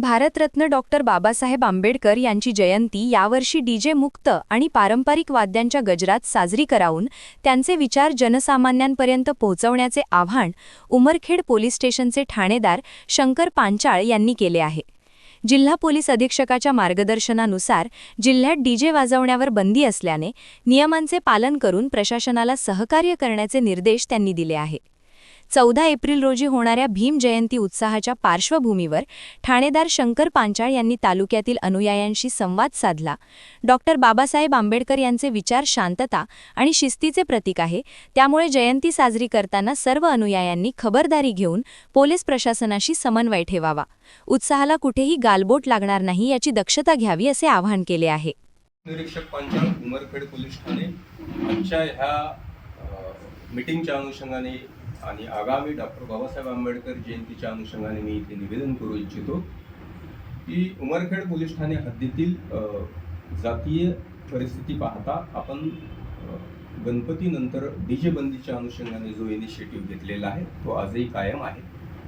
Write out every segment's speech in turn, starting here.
Bharat Ratna doctor Babasaheb Ambedkar यांची जयंती यावर्षी DJ मुक्त आणि पारंपरिक वाद्यांच्या गजरात साजरी करावून त्यांचे विचार जनसामान्यांपर्यंत पोहोचवण्याचे आवाहन उमरखेड पोलीस स्टेशनचे ठाणेदार शंकर पांचाळ यांनी केले आहे। जिल्हा पोलीस अधीक्षकाच्या मार्गदर्शनानुसार जिल्ह्यात डीजे वाजवण्यावर बंदी असल्याने नियमांचे पालन करून प्रशासनाला सहकार्य करण्याचे निर्देश त्यांनी दिले आहे। 14 एप्रिल रोजी होणाऱ्या भीम जयंती उत्साहाच्या पार्श्वभूमीवर ठाणेदार शंकर पांचाळ यांनी तालुक्यातील अनुयायांशी संवाद साधला। डॉक्टर बाबासाहेब आंबेडकर यांचे विचार शांतता आणि शिस्तीचे प्रतीक आहे, त्यामुळे जयंती साजरी करताना सर्व अनुयायांनी खबरदारी घेऊन पोलीस प्रशासनाशी समन्वय ठेवावा, उत्साहाला कुठेही गालबोट लागणार नाही याची दक्षता घ्यावी असे आवाहन केले आहे। निरीक्षक पांचाळ उमरखेड पोलीस ठाणे आजच्या ह्या मीटिंगच्या अनुषंगाने आणि आगामी डॉक्टर बाबासाहेब आंबेडकर जयंतीच्या अनुषंगाने मी इथे निवेदन करू इच्छितो की उमरखेड पोलीस ठाणे हद्दीतील जातीय परिस्थिती पाहता आपण गणपतीनंतर डीजे बंदीच्या अनुषंगाने जो इनिशिएटिव्ह घेतलेला आहे तो आजही कायम आहे।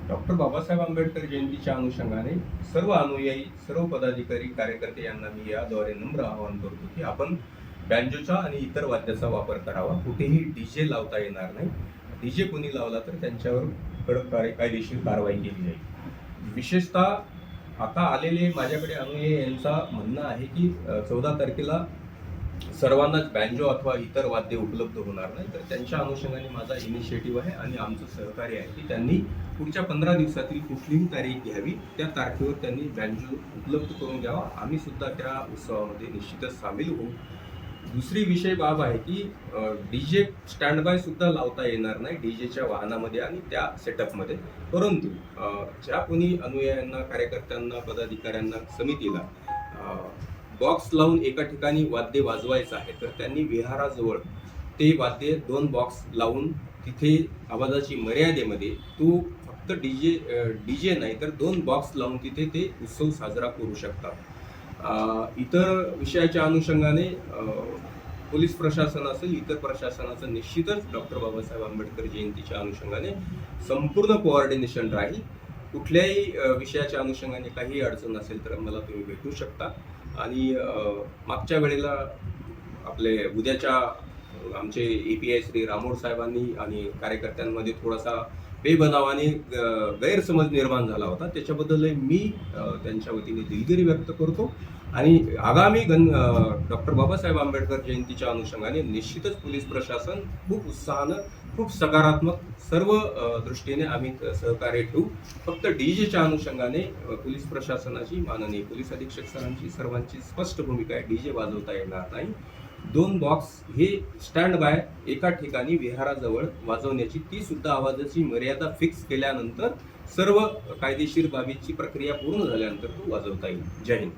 डॉक्टर बाबासाहेब आंबेडकर जयंतीच्या अनुषंगाने सर्व अनुयायी, सर्व पदाधिकारी, कार्यकर्ते यांना मी याद्वारे नम्र आवाहन करतो की आपण बँजोचा आणि इतर वाद्याचा वापर करावा। कुठेही डीजे लावता येणार नाही। डीजे कोणी लावला तर त्यांच्यावर कडक कायदेशीर कारवाई केली जाईल। विशेषतः आता आलेले माझ्याकडे अनुयायी यांचा म्हणणं आहे की 14 तारखेला सर्वांनाच बँजो अथवा इतर वाद्य उपलब्ध होणार नाही, तर त्यांच्या अनुषंगाने माझा इनिशिएटिव्ह आहे आणि आमचं सहकार्य आहे की त्यांनी पुढच्या 15 दिवसातील कुठलीही तारीख घ्यावी, त्या तारखेवर त्यांनी बँजो उपलब्ध करून द्यावा। आम्ही सुद्धा त्या उत्सवामध्ये निश्चितच सामील होऊ। दुसरी विषय बाब आहे की डीजे स्टँड बाय सुद्धा लावता येणार नाही डीजेच्या वाहनामध्ये आणि त्या सेटअपमध्ये, परंतु ज्या कोणी अनुयायांना, कार्यकर्त्यांना, पदाधिकाऱ्यांना, समितीला बॉक्स लावून एका ठिकाणी वाद्य वाजवायचं आहे तर त्यांनी विहाराजवळ ते वाद्य 2 बॉक्स लावून तिथे आवाजाची मर्यादेमध्ये तो फक्त डीजे नाही तर 2 बॉक्स लावून तिथे ते उत्सव साजरा करू शकतात। इतर विषयाच्या अनुषंगाने पोलीस प्रशासन असेल, इतर प्रशासनाचं निश्चितच डॉक्टर बाबासाहेब आंबेडकर जयंतीच्या अनुषंगाने संपूर्ण कोऑर्डिनेशन राहील। कुठल्याही विषयाच्या अनुषंगाने काही अडचण असेल तर मला तुम्ही भेटू शकता। आणि मागच्या वेळेला आपले उद्याच्या आमचे API श्री रामोड साहेबांनी आणि कार्यकर्त्यांमध्ये थोडासा बेबनावाने गैरसमज निर्माण झाला होता, त्याच्याबद्दल मी त्यांच्या वतीने दिलगिरी व्यक्त करतो। आणि आगामी डॉक्टर बाबासाहेब आंबेडकर जयंतीच्या अनुषंगाने निश्चितच पोलीस प्रशासन खूप उत्साहानं, खूप सकारात्मक सर्व दृष्टीने आम्ही सहकार्य ठेवू। फक्त डीजेच्या अनुषंगाने पोलीस प्रशासनाची, माननीय पोलीस अधीक्षक सरांची, सर्वांची स्पष्ट भूमिका आहे, डीजे वाजवता येणार नाही। 2 बॉक्स हे स्टँड बाय एका ठिकाणी विहाराजवळ वाजवण्याची, ती सुद्धा आवाजाची मर्यादा फिक्स केल्यानंतर सर्व कायदेशीर बाबीची प्रक्रिया पूर्ण झाल्यानंतर तो वाजवता येईल। जय हिंद।